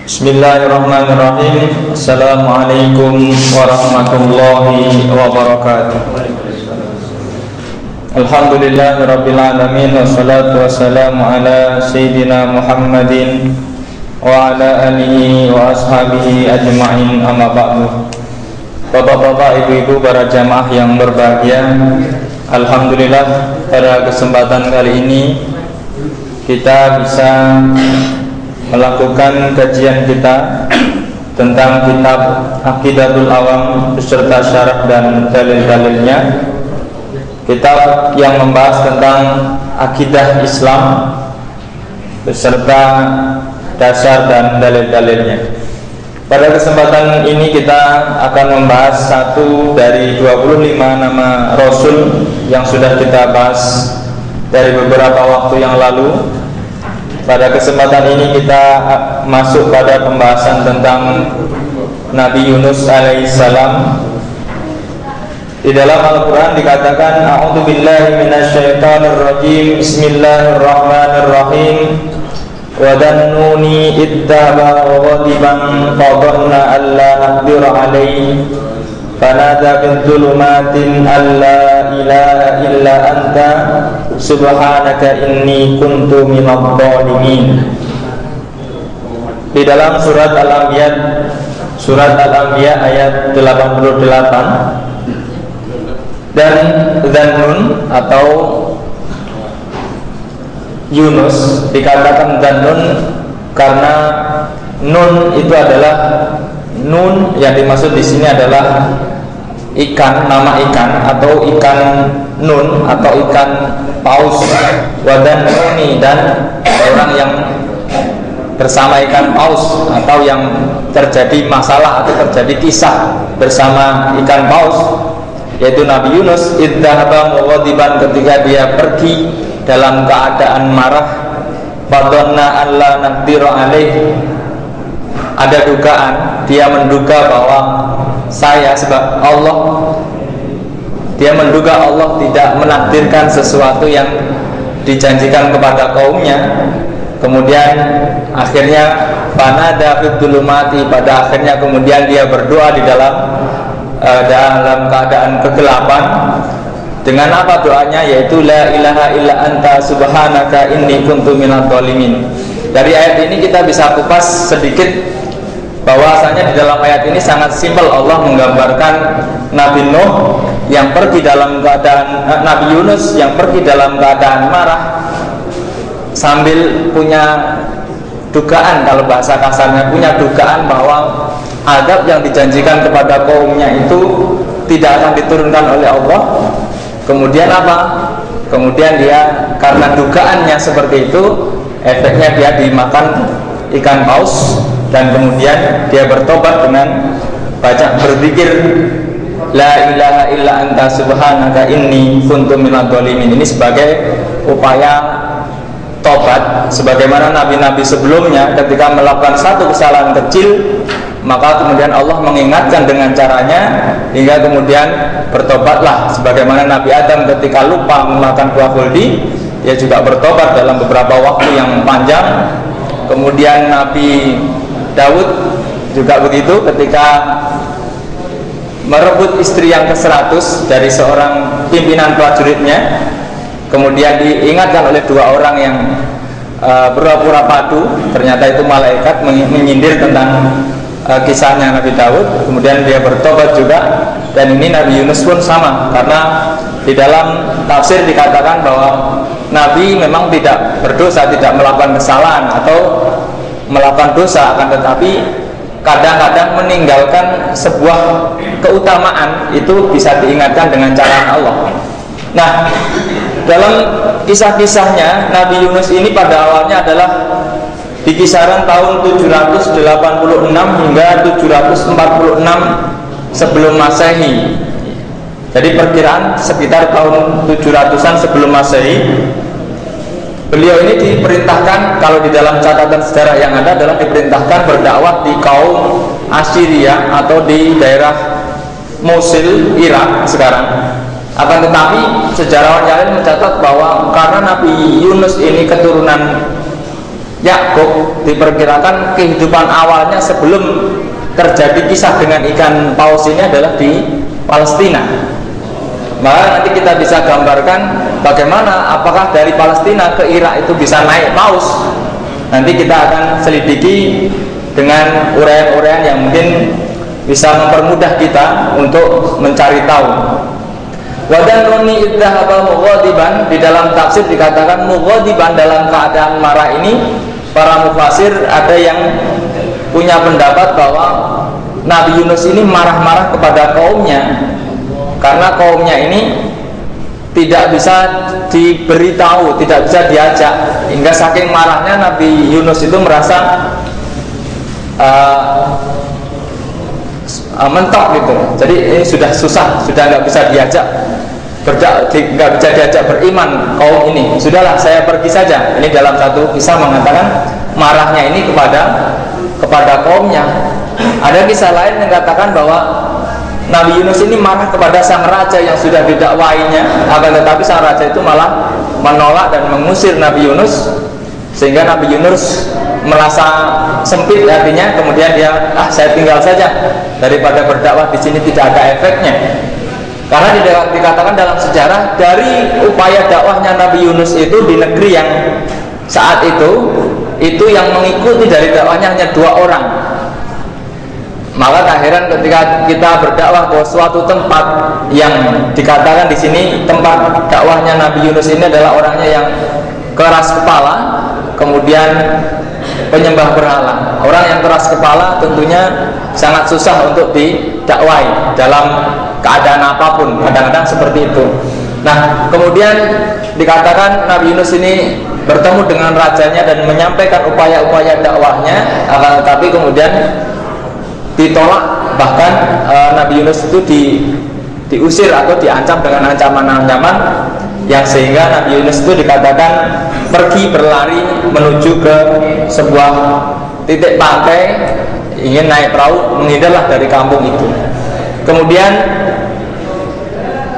Bismillahirrahmanirrahim. Assalamualaikum warahmatullahi wabarakatuh. Alhamdulillahirabbil alamin, wassalatu wassalamu ala sayyidina Muhammadin wa ala alihi wa ashabihi ajma'in, amma ba'du. Bapak-bapak, ibu-ibu, para jamaah yang berbahagia, alhamdulillah pada kesempatan kali ini kita bisa melakukan kajian kita tentang kitab Aqidatul Awam beserta syarah dan dalil-dalilnya. Kitab yang membahas tentang akidah Islam beserta dasar dan dalil-dalilnya. Pada kesempatan ini kita akan membahas satu dari 25 nama Rasul yang sudah kita bahas dari beberapa waktu yang lalu. Pada kesempatan ini kita masuk pada pembahasan tentang Nabi Yunus alaihissalam. Di dalam Al-Quran dikatakan, A'udzu billahi minasyaitonir rajim, Bismillahirrahmanirrahim. Wa dhannuni ittaba ghadiban fadhanna alla naqdira alaihi fanada fi dhulumatin alla ilaha illa anta subhanaka inni kuntu minadh dhalimin. Di dalam surat Al-Anbiya ayat 88, dan Dhannun atau Yunus dikatakan Dhannun karena nun itu adalah nun yang dimaksud di sini adalah ikan, nama ikan atau ikan nun atau ikan paus. Wadannuni, dan orang yang bersama ikan paus atau yang terjadi masalah atau terjadi kisah bersama ikan paus, yaitu Nabi Yunus. Idzahaba mughadiban, ketika dia pergi dalam keadaan marah. Fadhanna alla naqdira alaihi, ada dugaan, dia menduga bahwa dia menduga Allah tidak menakdirkan sesuatu yang dijanjikan kepada kaumnya. Kemudian akhirnya fanada fid dhulumati, pada akhirnya kemudian dia berdoa di dalam keadaan kegelapan. Dengan apa doanya? Yaitu la ilaha illa anta subhanaka inni kuntu minadh dhalimin. Dari ayat ini kita bisa kupas sedikit bahwasanya di dalam ayat ini sangat simpel. Allah menggambarkan Nabi Nuh yang pergi dalam keadaan Nabi Yunus yang pergi dalam keadaan marah, sambil punya dugaan, kalau bahasa kasarnya punya dugaan bahwa azab yang dijanjikan kepada kaumnya itu tidak akan diturunkan oleh Allah. Kemudian apa? Kemudian dia karena dugaannya seperti itu, efeknya dia dimakan ikan paus, dan kemudian dia bertobat dengan berzikir la ilaha illa anta subhanaka inni kuntu minadh dhalimin. Ini sebagai upaya tobat, sebagaimana nabi-nabi sebelumnya ketika melakukan satu kesalahan kecil, maka kemudian Allah mengingatkan dengan caranya hingga kemudian bertobatlah. Sebagaimana Nabi Adam ketika lupa memakan buah khuldi, dia juga bertobat dalam beberapa waktu yang panjang. Kemudian Nabi Daud juga begitu, ketika merebut istri yang ke-100 dari seorang pimpinan prajuritnya. Kemudian diingatkan oleh dua orang yang berpura-pura padu, ternyata itu malaikat menyindir tentang kisahnya Nabi Daud. Kemudian dia bertobat juga. Dan ini Nabi Yunus pun sama, karena di dalam tafsir dikatakan bahwa Nabi memang tidak berdosa, tidak melakukan kesalahan atau melakukan dosa, akan tetapi kadang-kadang meninggalkan sebuah keutamaan itu bisa diingatkan dengan cara Allah. Nah, dalam kisah-kisahnya Nabi Yunus ini pada awalnya adalah di kisaran tahun 786 hingga 746 sebelum Masehi. Jadi perkiraan sekitar tahun 700-an sebelum Masehi. Beliau ini diperintahkan, kalau di dalam catatan sejarah yang ada, adalah diperintahkan berdakwah di kaum Assyria atau di daerah Mosul, Irak sekarang. Akan tetapi sejarawan yang lain mencatat bahwa karena Nabi Yunus ini keturunan Yakub diperkirakan kehidupan awalnya sebelum terjadi kisah dengan ikan paus ini adalah di Palestina. Maka nanti kita bisa gambarkan bagaimana apakah dari Palestina ke Irak itu bisa naik paus. Nanti kita akan selidiki dengan uraian-uraian yang mungkin bisa mempermudah kita untuk mencari tahu. Wadanuni idzahaba mughadiban, di dalam tafsir dikatakan mughadiban dalam keadaan marah ini. Para mufasir ada yang punya pendapat bahwa Nabi Yunus ini marah-marah kepada kaumnya karena kaumnya ini tidak bisa diberitahu, tidak bisa diajak, hingga saking marahnya Nabi Yunus itu merasa mentok gitu. Jadi ini sudah susah, sudah nggak bisa diajak nggak bisa diajak beriman kaum ini. Sudahlah, saya pergi saja. Ini dalam satu kisah mengatakan marahnya ini kepada kaumnya. Ada kisah lain yang mengatakan bahwa Nabi Yunus ini marah kepada sang raja yang sudah didakwahinya, akan tetapi sang raja itu malah menolak dan mengusir Nabi Yunus, sehingga Nabi Yunus merasa sempit hatinya. Kemudian dia, saya tinggal saja daripada berdakwah di sini tidak ada efeknya. Karena dikatakan dalam sejarah dari upaya dakwahnya Nabi Yunus itu di negeri yang saat itu yang mengikuti dari dakwahnya hanya 2 orang. Maka tak heran ketika kita berdakwah ke suatu tempat yang dikatakan di sini tempat dakwahnya Nabi Yunus ini adalah orangnya yang keras kepala, kemudian penyembah berhala. Orang yang keras kepala tentunya sangat susah untuk didakwahi dalam keadaan apapun, kadang-kadang seperti itu. Nah, kemudian dikatakan Nabi Yunus ini bertemu dengan rajanya dan menyampaikan upaya-upaya dakwahnya, akan tetapi kemudian ditolak. Bahkan Nabi Yunus itu diusir atau diancam dengan ancaman-ancaman yang sehingga Nabi Yunus itu dikatakan pergi berlari menuju ke sebuah titik pantai, ingin naik perahu menghindarlah dari kampung itu. Kemudian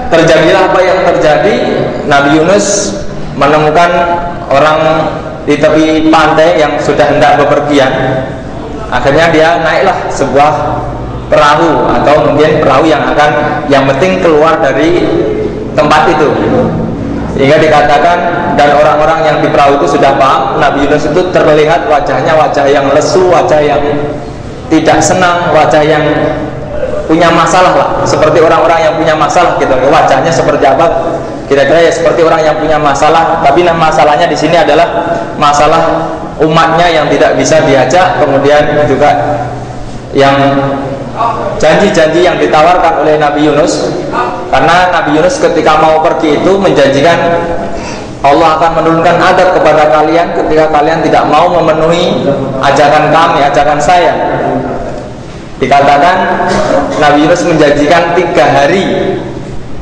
terjadilah apa yang terjadi. Nabi Yunus menemukan orang di tepi pantai yang sudah hendak bepergian. Akhirnya dia naiklah sebuah perahu, atau mungkin perahu yang penting keluar dari tempat itu. Sehingga dikatakan, dan orang-orang yang di perahu itu sudah paham, Nabi Yunus itu terlihat wajahnya wajah yang lesu, wajah yang tidak senang, wajah yang punya masalah lah, seperti orang-orang yang punya masalah gitu. Wajahnya seperti apa? Kira-kira ya seperti orang yang punya masalah, tapi masalahnya di sini adalah masalah umatnya yang tidak bisa diajak, kemudian juga yang janji-janji yang ditawarkan oleh Nabi Yunus. Karena Nabi Yunus ketika mau pergi itu menjanjikan Allah akan menurunkan adab kepada kalian ketika kalian tidak mau memenuhi ajakan kami, ajakan saya. Dikatakan Nabi Yunus menjanjikan 3 hari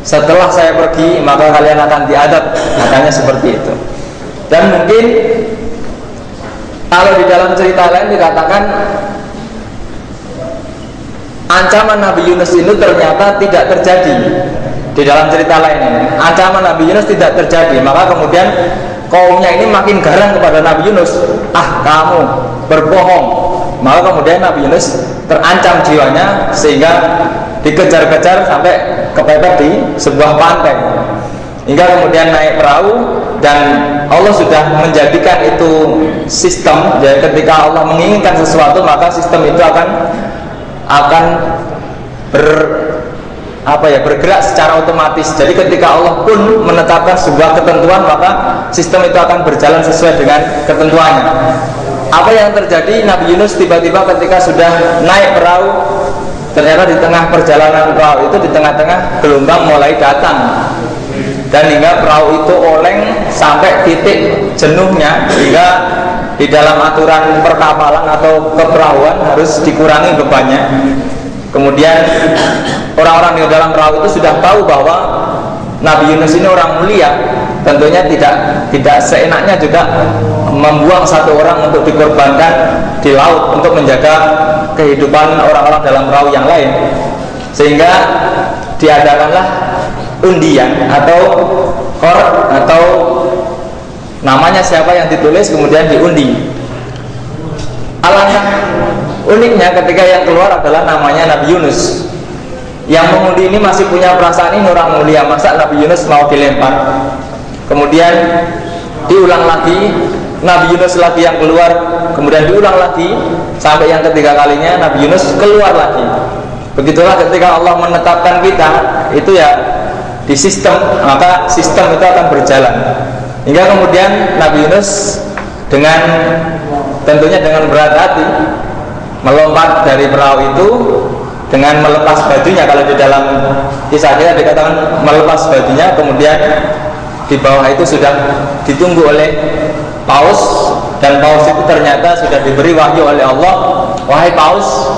setelah saya pergi maka kalian akan diadab, katanya seperti itu. Dan mungkin kalau di dalam cerita lain dikatakan ancaman Nabi Yunus itu ternyata tidak terjadi. Di dalam cerita lain ini ancaman Nabi Yunus tidak terjadi, maka kemudian kaumnya ini makin garang kepada Nabi Yunus. Kamu berbohong. Maka kemudian Nabi Yunus terancam jiwanya sehingga dikejar-kejar sampai kepepet di sebuah pantai, hingga kemudian naik perahu. Dan Allah sudah menjadikan itu sistem. Jadi ketika Allah menginginkan sesuatu maka sistem itu akan bergerak secara otomatis. Jadi ketika Allah pun menetapkan sebuah ketentuan maka sistem itu akan berjalan sesuai dengan ketentuannya. Apa yang terjadi, Nabi Yunus tiba-tiba ketika sudah naik perahu, ternyata di tengah perjalanan perahu itu, di tengah-tengah gelombang mulai datang, dan hingga perahu itu oleng sampai titik jenuhnya, hingga di dalam aturan perkapalan atau keperahuan harus dikurangi bebannya. Kemudian orang-orang di dalam perahu itu sudah tahu bahwa Nabi Yunus ini orang mulia, tentunya tidak seenaknya juga membuang satu orang untuk dikorbankan di laut untuk menjaga kehidupan orang-orang dalam perahu yang lain. Sehingga diadakanlah undian atau atau namanya siapa yang ditulis kemudian diundi. Alangkah uniknya ketika yang keluar adalah namanya Nabi Yunus. Yang mengundi ini masih punya perasaan ini orang mulia, masa Nabi Yunus mau dilempar. Kemudian diulang lagi, Nabi Yunus lagi yang keluar, kemudian diulang lagi sampai yang ketiga kalinya Nabi Yunus keluar lagi. Begitulah ketika Allah menetapkan kita itu ya di sistem, maka sistem itu akan berjalan. Hingga kemudian Nabi Yunus dengan tentunya dengan berat hati melompat dari perahu itu dengan melepas bajunya. Kalau di dalam kisah kita dikatakan melepas bajunya, kemudian di bawah itu sudah ditunggu oleh paus, dan paus itu ternyata sudah diberi wahyu oleh Allah, wahai paus,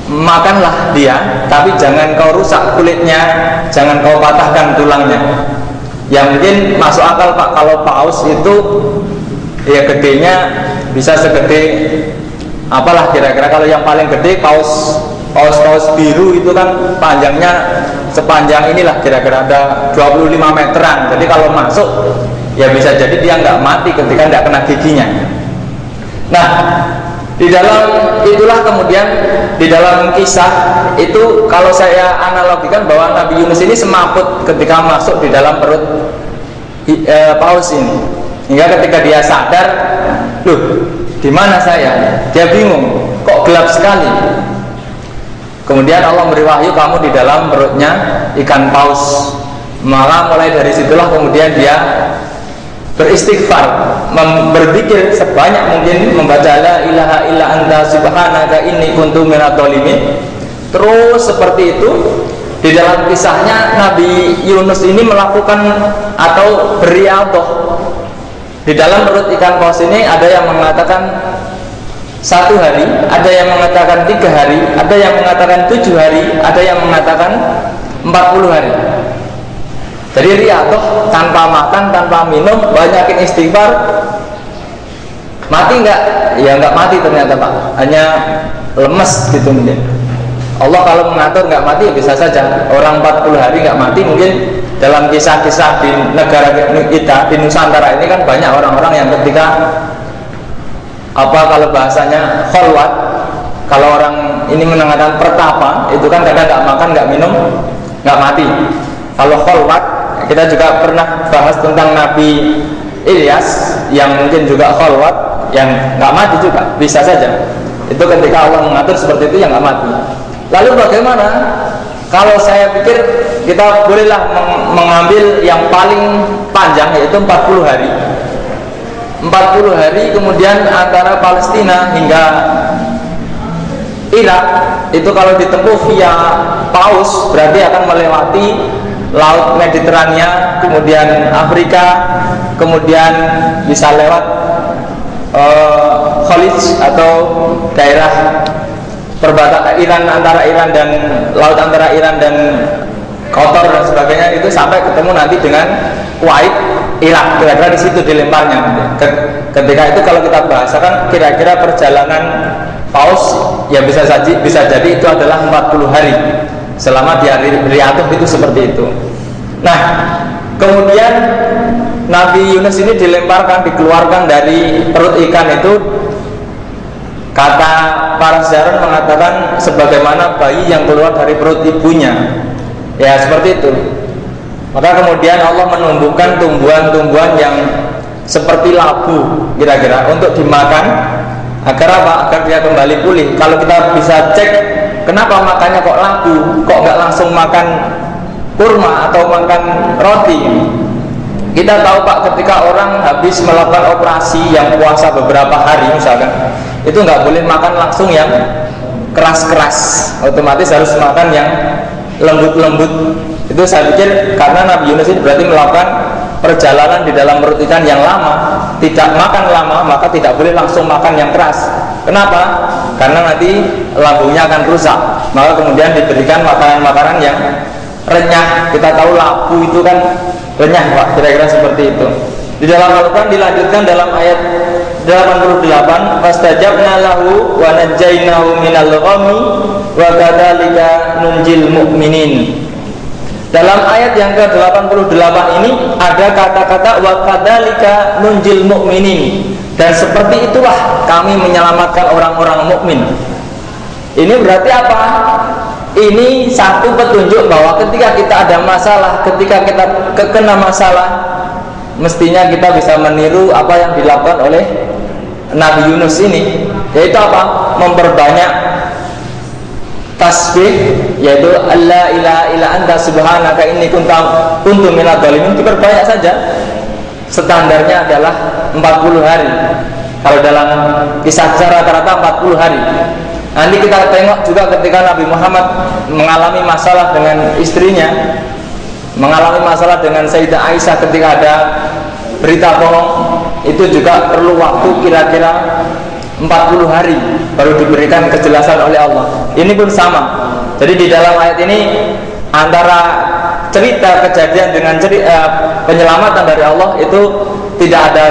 makanlah dia, tapi jangan kau rusak kulitnya, jangan kau patahkan tulangnya. Yang mungkin masuk akal Pak, kalau paus itu ya gedenya bisa segede apalah kira-kira. Kalau yang paling gede paus biru itu kan panjangnya sepanjang inilah, kira-kira ada 25 meteran. Jadi kalau masuk ya bisa jadi dia nggak mati ketika nggak kena giginya. Nah, di dalam itulah kemudian di dalam kisah itu kalau saya analogikan bahwa Nabi Yunus ini semaput ketika masuk di dalam perut paus ini, hingga ketika dia sadar, loh, di mana saya? Dia bingung, kok gelap sekali. Kemudian Allah beri wahyu, kamu di dalam perutnya ikan paus. Maka mulai dari situlah kemudian dia beristighfar, berzikir sebanyak mungkin, membaca la ilaha illa anta subhanaka inni kuntu minadz dzalimin. Terus seperti itu. Di dalam kisahnya Nabi Yunus ini melakukan atau beriadah. Di dalam perut ikan paus ini ada yang mengatakan 1 hari, ada yang mengatakan 3 hari, ada yang mengatakan 7 hari, ada yang mengatakan 40 hari. Jadi riadah tanpa makan, tanpa minum, banyakin istighfar. Mati enggak? Ya enggak mati ternyata Pak, hanya lemes gitu mungkin. Allah kalau mengatur enggak mati ya bisa saja. Orang 40 hari enggak mati, mungkin dalam kisah-kisah di negara kita, di Nusantara ini kan banyak orang-orang yang ketika kalau bahasanya kholwat, kalau orang ini mengatakan pertapa, itu kan kadang nggak makan, nggak minum, nggak mati. Kalau kholwat, kita juga pernah bahas tentang Nabi Ilyas yang mungkin juga kholwat, yang nggak mati juga, bisa saja. Itu ketika Allah mengatur seperti itu yang nggak mati. Lalu bagaimana? Kalau saya pikir kita bolehlah mengambil yang paling panjang, yaitu 40 hari. 40 hari kemudian antara Palestina hingga Irak itu kalau ditempuh via paus berarti akan melewati Laut Mediterania, kemudian Afrika, kemudian bisa lewat Khalij atau daerah perbatasan Iran, antara Iran dan laut antara Iran dan Qatar dan sebagainya, itu sampai ketemu nanti dengan Kuwait, Irak, kira-kira di situ dilemparnya. Ketika itu kalau kita bahasakan kira-kira perjalanan paus ya bisa jadi itu adalah 40 hari selama dia riadah itu seperti itu. Nah, kemudian Nabi Yunus ini dilemparkan, dikeluarkan dari perut ikan itu. Kata para sejarah mengatakan sebagaimana bayi yang keluar dari perut ibunya. Ya seperti itu. Maka kemudian Allah menumbuhkan tumbuhan-tumbuhan yang seperti labu kira-kira untuk dimakan agar apa? Agar dia kembali pulih. Kalau kita bisa cek kenapa makannya kok labu, kok nggak langsung makan kurma atau makan roti. Kita tahu Pak, ketika orang habis melakukan operasi yang puasa beberapa hari misalkan, itu nggak boleh makan langsung yang keras-keras, otomatis harus makan yang lembut-lembut. Itu saya pikir karena Nabi Yunus ini berarti melakukan perjalanan di dalam perut ikan yang lama, tidak makan lama, maka tidak boleh langsung makan yang keras. Kenapa? Karena nanti lambungnya akan rusak. Maka kemudian diberikan makanan-makanan yang renyah. Kita tahu labu itu kan renyah Pak, kira-kira seperti itu. Di dalam Al-Quran dilanjutkan dalam ayat 88, fastajabna lahu wa najjaynahu minal ghammi wa kadzalika nunjil mu'minin. Dalam ayat yang ke-88 ini ada kata-kata wa kadzalika nunjil mu'minin. Dan seperti itulah kami menyelamatkan orang-orang mukmin. Ini berarti apa? Ini satu petunjuk bahwa ketika kita ada masalah, ketika kita kena masalah, mestinya kita bisa meniru apa yang dilakukan oleh Nabi Yunus ini, yaitu apa? Memperbanyak tasbih, yaitu alla ilaha illa anta subhanaka inni kuntu minadz dzalimin. Diperbanyak saja. Standarnya adalah 40 hari. Kalau dalam kisah-kisah rata-rata 40 hari. Nanti kita tengok juga ketika Nabi Muhammad mengalami masalah dengan istrinya, mengalami masalah dengan Sayyidah Aisyah ketika ada berita bohong, itu juga perlu waktu kira-kira 40 hari baru diberikan kejelasan oleh Allah. Ini pun sama. Jadi di dalam ayat ini antara cerita kejadian dengan penyelamatan dari Allah itu tidak ada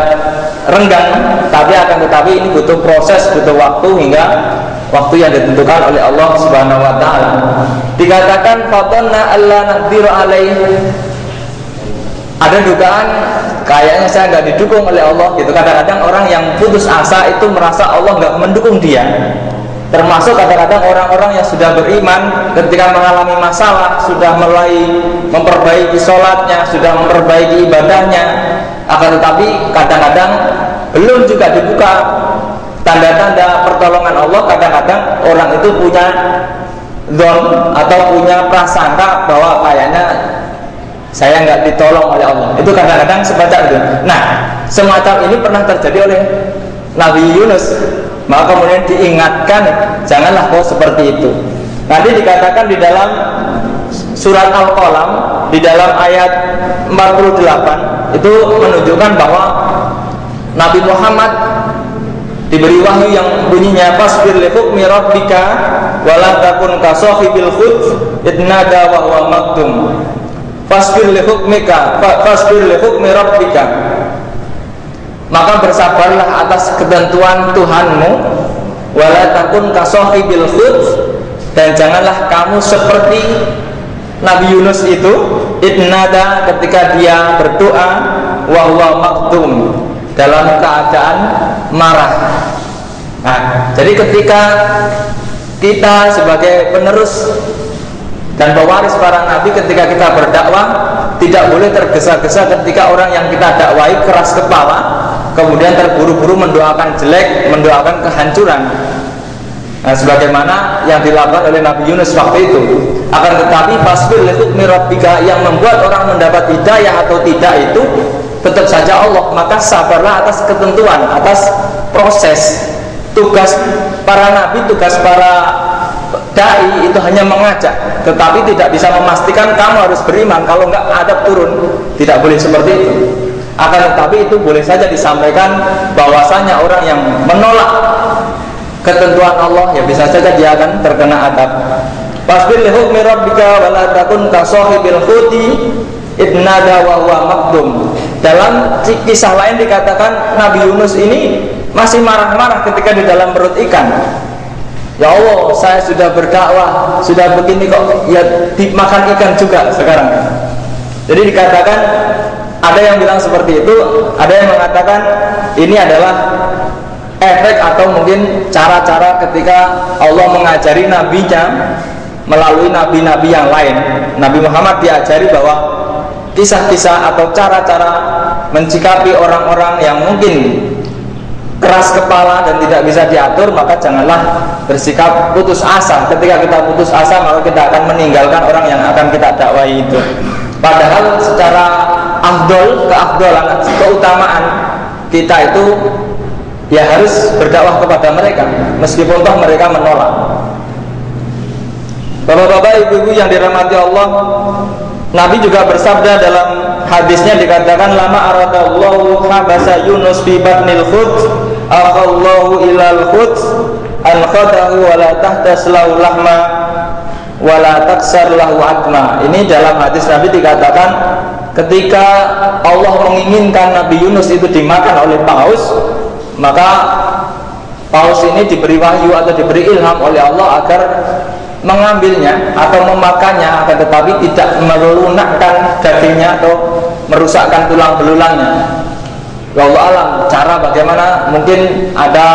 renggang, tetapi ini butuh proses, butuh waktu hingga waktu yang ditentukan oleh Allah Subhanahu wa taala. Dikatakan fatonna alla naqdiru alaih. Ada dugaan kayaknya saya nggak didukung oleh Allah gitu. Kadang-kadang orang yang putus asa itu merasa Allah nggak mendukung dia. Termasuk kadang-kadang orang-orang yang sudah beriman ketika mengalami masalah, sudah mulai memperbaiki sholatnya, sudah memperbaiki ibadahnya, akan tetapi kadang-kadang belum juga dibuka tanda-tanda pertolongan Allah. Kadang-kadang orang itu punya dzon atau punya prasangka bahwa kayaknya saya nggak ditolong oleh Allah. Itu kadang-kadang semacam itu. Nah, semacam ini pernah terjadi oleh Nabi Yunus. Maka kemudian diingatkan, janganlah kau seperti itu. Nanti dikatakan di dalam surat Al-Qalam, di dalam ayat 48, itu menunjukkan bahwa Nabi Muhammad diberi wahyu yang bunyinya fasbir li hukmi rabbika wala takun ka sahibil hut idnada wa huwa maktum. Fasbir li hukmi rabbika, maka bersabarlah atas ketentuan Tuhanmu, wala takun ka sahibil hut, dan janganlah kamu seperti Nabi Yunus itu idnada ketika dia berdoa wa huwa maktum, dalam keadaan marah. Nah, jadi ketika kita sebagai penerus dan pewaris para nabi, ketika kita berdakwah tidak boleh tergesa-gesa ketika orang yang kita dakwai keras kepala, kemudian terburu-buru mendoakan jelek, mendoakan kehancuran. Nah, sebagaimana yang dilakukan oleh Nabi Yunus waktu itu. Akan tetapi fasbir li hukmi rabbika, yang membuat orang mendapat hidayah atau tidak itu tetap saja Allah. Maka sabarlah atas ketentuan, atas proses. Tugas para nabi, tugas para dai itu hanya mengajak, tetapi tidak bisa memastikan kamu harus beriman, kalau enggak adab turun. Tidak boleh seperti itu. Akan tetapi itu boleh saja disampaikan bahwasanya orang yang menolak ketentuan Allah, ya bisa saja dia akan terkena adab. Fasbir li hukmi rabbika wa la takun ka sahibil huti idnada wa huwa makdum. Dalam kisah lain dikatakan Nabi Yunus ini masih marah-marah ketika di dalam perut ikan. Ya Allah, saya sudah berdakwah, sudah begini kok ya dimakan ikan juga sekarang. Jadi dikatakan, ada yang bilang seperti itu, ada yang mengatakan ini adalah efek atau mungkin cara-cara ketika Allah mengajari nabinya melalui nabi-nabi yang lain. Nabi Muhammad diajari bahwa kisah-kisah atau cara-cara mencikapi orang-orang yang mungkin keras kepala dan tidak bisa diatur, maka janganlah bersikap putus asa. Ketika kita putus asa, maka kita akan meninggalkan orang yang akan kita dakwai itu. Padahal secara keafdolan, keutamaan kita itu ya harus berdakwah kepada mereka, meskipun toh mereka menolak. Bapak-bapak, ibu-ibu yang dirahmati Allah, Nabi juga bersabda dalam hadisnya, dikatakan lama aradallahu habasa Yunus fi batnil khut aqallahu ilal khut an khadahu wa la tahtas lahu lahma wa la taksar lahu atma. Ini dalam hadis Nabi dikatakan ketika Allah menginginkan Nabi Yunus itu dimakan oleh paus, maka paus ini diberi wahyu atau diberi ilham oleh Allah agar mengambilnya atau memakannya, akan tetapi tidak melunakkan dagingnya atau merusakkan tulang belulangnya. Allah alam cara bagaimana mungkin ada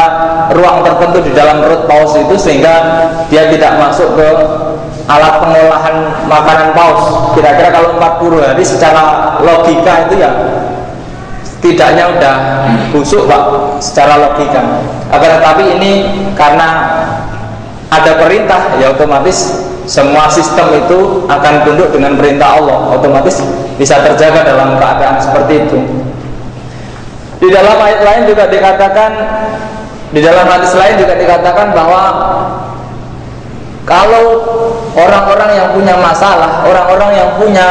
ruang tertentu di dalam perut paus itu sehingga dia tidak masuk ke alat pengolahan makanan paus. Kira-kira kalau 40 hari secara logika itu ya tidaknya udah busuk Pak, secara logika. Akan tetapi ini karena ada perintah, ya otomatis semua sistem itu akan tunduk dengan perintah Allah, otomatis bisa terjaga dalam keadaan seperti itu. Di dalam ayat lain juga dikatakan, di dalam hadis lain juga dikatakan bahwa kalau orang-orang yang punya masalah, orang-orang yang punya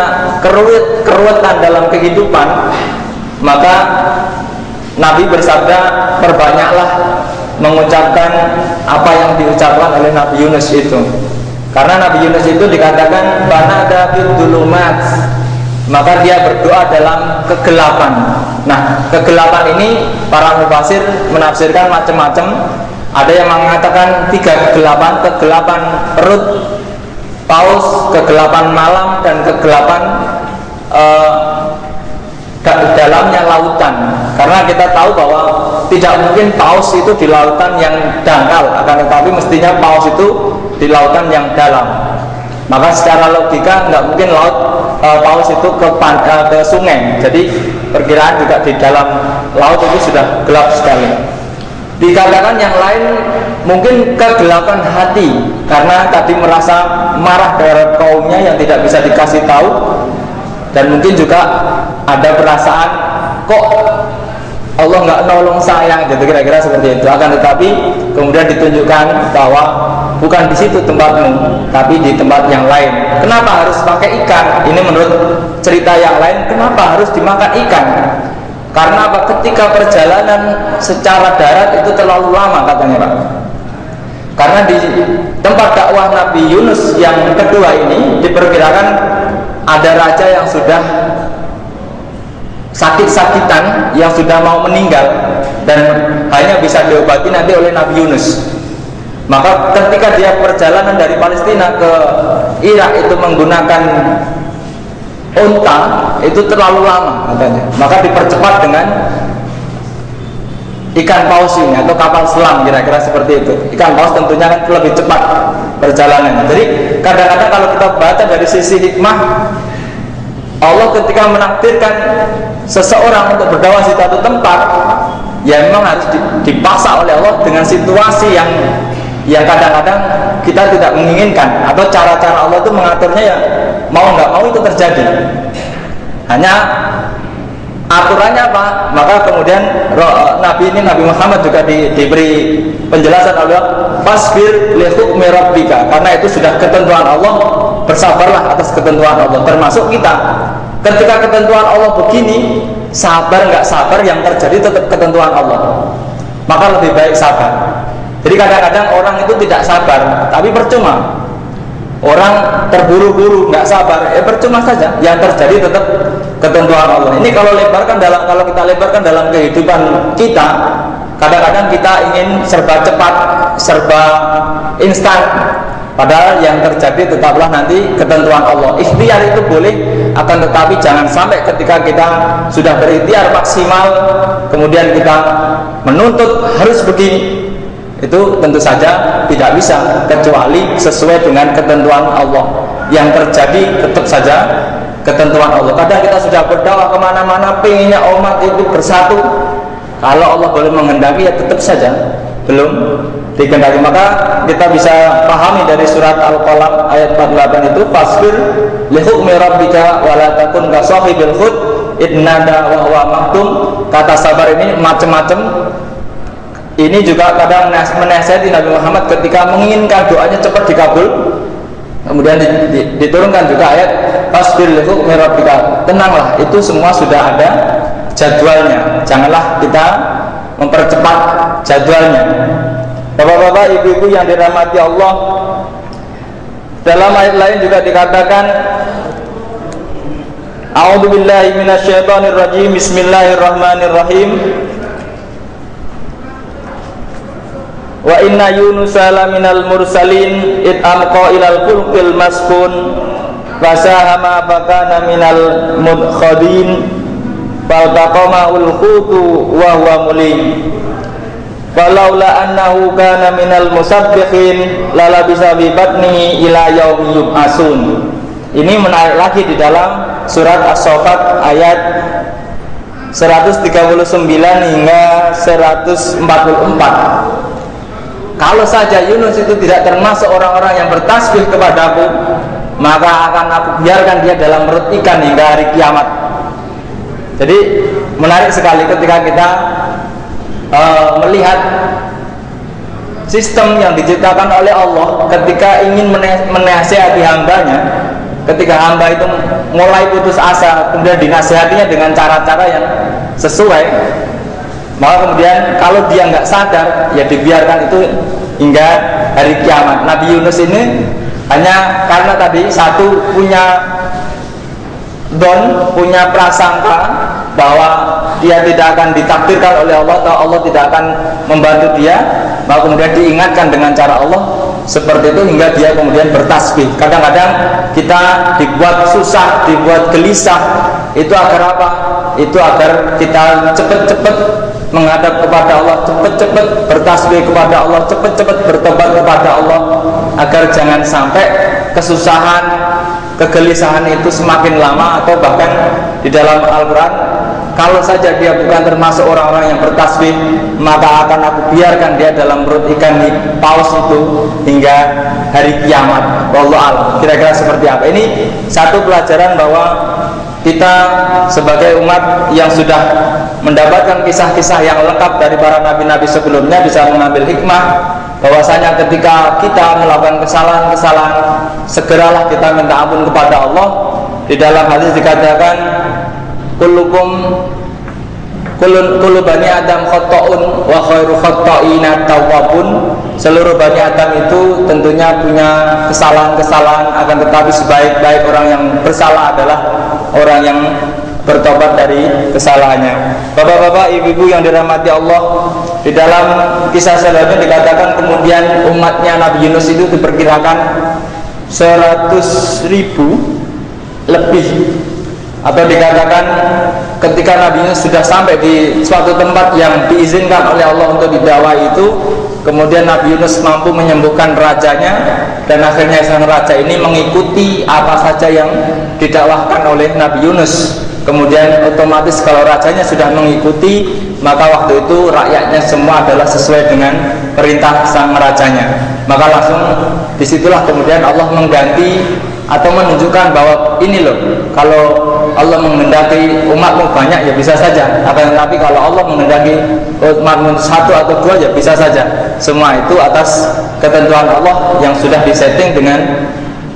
keruwetan dalam kehidupan, maka Nabi bersabda, perbanyaklah mengucapkan apa yang diucapkan oleh Nabi Yunus itu. Karena Nabi Yunus itu dikatakan banada fid dulumat, maka dia berdoa dalam kegelapan. Nah, kegelapan ini para mufasir menafsirkan macam-macam. Ada yang mengatakan 3 kegelapan: kegelapan perut paus, kegelapan malam, dan kegelapan dalamnya lautan. Karena kita tahu bahwa tidak mungkin paus itu di lautan yang dangkal, akan tetapi mestinya paus itu di lautan yang dalam. Maka secara logika nggak mungkin paus itu ke sungai. Jadi perkiraan juga di dalam laut itu sudah gelap sekali. Dikatakan yang lain mungkin kegelapan hati, karena tadi merasa marah terhadap kaumnya yang tidak bisa dikasih tahu, dan mungkin juga ada perasaan kok Allah nggak nolong saya, gitu, kira-kira seperti itu. Akan tetapi kemudian ditunjukkan bahwa bukan di situ tempatmu, tapi di tempat yang lain. Kenapa harus pakai ikan? Ini menurut cerita yang lain, kenapa harus dimakan ikan? Karena apa? Ketika perjalanan secara darat itu terlalu lama, katanya Pak. Karena di tempat dakwah Nabi Yunus yang kedua ini diperkirakan ada raja yang sudah sakit-sakitan, yang sudah mau meninggal, dan hanya bisa diobati nanti oleh Nabi Yunus. Maka ketika dia perjalanan dari Palestina ke Irak itu menggunakan unta, itu terlalu lama katanya. Maka dipercepat dengan ikan paus ini atau kapal selam, kira-kira seperti itu. Ikan paus tentunya kan lebih cepat perjalanannya. Jadi kadang-kadang kalau kita baca dari sisi hikmah, Allah ketika menakdirkan seseorang untuk berdakwah di satu tempat, ya memang harus dipaksa oleh Allah dengan situasi yang kadang-kadang kita tidak menginginkan, atau cara-cara Allah itu mengaturnya ya mau nggak mau itu terjadi. Hanya aturannya apa? Maka kemudian Nabi Muhammad juga diberi penjelasan oleh fasbir li hukmi rabbika, karena itu sudah ketentuan Allah, bersabarlah atas ketentuan Allah. Termasuk kita, ketika ketentuan Allah begini, sabar nggak sabar, yang terjadi tetap ketentuan Allah, maka lebih baik sabar. Jadi kadang-kadang orang itu tidak sabar, tapi percuma. Orang terburu-buru nggak sabar, percuma saja. Yang terjadi tetap ketentuan Allah. Ini kalau kita lebarkan dalam kehidupan kita, kadang-kadang kita ingin serba cepat, serba instan. Padahal yang terjadi tetaplah nanti ketentuan Allah. Ikhtiar itu boleh, akan tetapi jangan sampai ketika kita sudah berikhtiar maksimal, kemudian kita menuntut harus begini. Itu tentu saja tidak bisa, kecuali sesuai dengan ketentuan Allah. Yang terjadi tetap saja ketentuan Allah. Kadang kita sudah berdakwah kemana-mana, pengennya umat itu bersatu, kalau Allah boleh menghendaki ya tetap saja belum dikehendaki. Maka kita bisa pahami dari surat Al-Qalam ayat 48 itu, fasbir li hukmi rabbika wa la takun ka sahibil hud idnada wa huwa maktum. Kata sabar ini macam-macam. Ini juga kadang menasihati Nabi Muhammad ketika menginginkan doanya cepat dikabul. Kemudian diturunkan juga ayat fasbir li hukmi rabbika, tenanglah, itu semua sudah ada jadwalnya, janganlah kita mempercepat jadwalnya. Bapak-bapak, ibu-ibu yang dirahmati Allah, dalam ayat lain juga dikatakan a'udzubillahi minasyaitonirrajim, bismillahirrahmanirrahim. Wa inna yunusa laminal mursalin id amqa ilal fulkil maskun fasahama fakana minal mudkhadin faltaqamaul hutu wa huwa mulim falaula annahu kana minal musabbihin lalabisa bi batnihi ila yaumi yub'asun. Ini menarik lagi di dalam surat As-Saffat ayat 139 hingga 144. Kalau saja Yunus itu tidak termasuk orang-orang yang bertasbih kepadaku, maka akan aku biarkan dia dalam perut ikan hingga hari kiamat. Jadi menarik sekali ketika kita melihat sistem yang diciptakan oleh Allah ketika ingin menasihati hambanya. Ketika hamba itu mulai putus asa, kemudian dinasihatinya dengan cara-cara yang sesuai, maka kemudian kalau dia nggak sadar, ya dibiarkan itu hingga hari kiamat. Nabi Yunus ini hanya karena tadi satu punya punya prasangka bahwa dia tidak akan ditakdirkan oleh Allah atau Allah tidak akan membantu dia, maka kemudian diingatkan dengan cara Allah seperti itu hingga dia kemudian bertasbih. Kadang-kadang kita dibuat susah, dibuat gelisah, itu agar apa? Itu agar kita cepat-cepat menghadap kepada Allah, cepat-cepat bertasbih kepada Allah, cepat-cepat bertobat kepada Allah, agar jangan sampai kesusahan, kegelisahan itu semakin lama. Atau bahkan di dalam Al-Quran, kalau saja dia bukan termasuk orang-orang yang bertasbih, maka akan aku biarkan dia dalam perut ikan di paus itu hingga hari kiamat. Wallahu a'lam. Kira-kira seperti apa? Ini satu pelajaran bahwa kita sebagai umat yang sudah mendapatkan kisah-kisah yang lengkap dari para nabi-nabi sebelumnya bisa mengambil hikmah bahwasanya ketika kita melakukan kesalahan-kesalahan, segeralah kita minta ampun kepada Allah. Di dalam hadis dikatakan, kullu bani Adam khata'un wa khairu khata'ina tawwabun. Seluruh bani Adam itu tentunya punya kesalahan-kesalahan, akan tetapi sebaik-baik orang yang bersalah adalah orang yang bertobat dari kesalahannya. Bapak-bapak, ibu-ibu yang dirahmati Allah, di dalam kisah selanjutnya dikatakan kemudian umatnya Nabi Yunus itu diperkirakan 100.000 lebih. Atau dikatakan ketika Nabi Yunus sudah sampai di suatu tempat yang diizinkan oleh Allah untuk didakwai itu, kemudian Nabi Yunus mampu menyembuhkan rajanya, dan akhirnya sang raja ini mengikuti apa saja yang didakwahkan oleh Nabi Yunus. Kemudian otomatis kalau rajanya sudah mengikuti, maka waktu itu rakyatnya semua adalah sesuai dengan perintah sang rajanya. Maka langsung disitulah kemudian Allah mengganti atau menunjukkan bahwa ini loh, kalau Allah menghendaki umatmu banyak ya bisa saja, akan tetapi kalau Allah menghendaki umatmu satu atau dua ya bisa saja. Semua itu atas ketentuan Allah yang sudah disetting dengan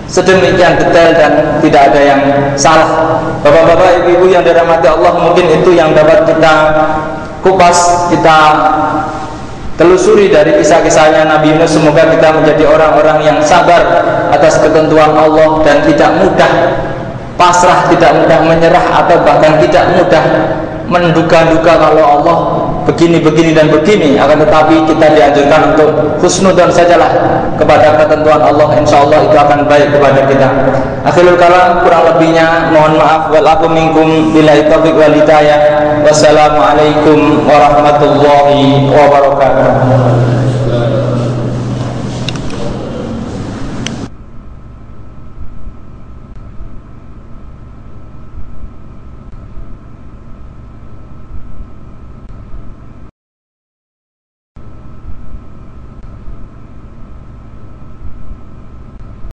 sedemikian detail dan tidak ada yang salah. Bapak-bapak, ibu-ibu yang dirahmati Allah, mungkin itu yang dapat kita kupas, kita telusuri dari kisah-kisahnya Nabi Yunus. Semoga kita menjadi orang-orang yang sabar atas ketentuan Allah dan tidak mudah pasrah, tidak mudah menyerah, atau bahkan tidak mudah menduga-duga kalau Allah begini dan begini. Akan tetapi kita dianjurkan untuk husnudzon sajalah kepada ketentuan Allah, insya Allah itu akan baik kepada kita. Akhirul kalam, kurang lebihnya mohon maaf. Walakum minkum billahi taufiq wal hidayah. Wassalamualaikum warahmatullahi wabarakatuh.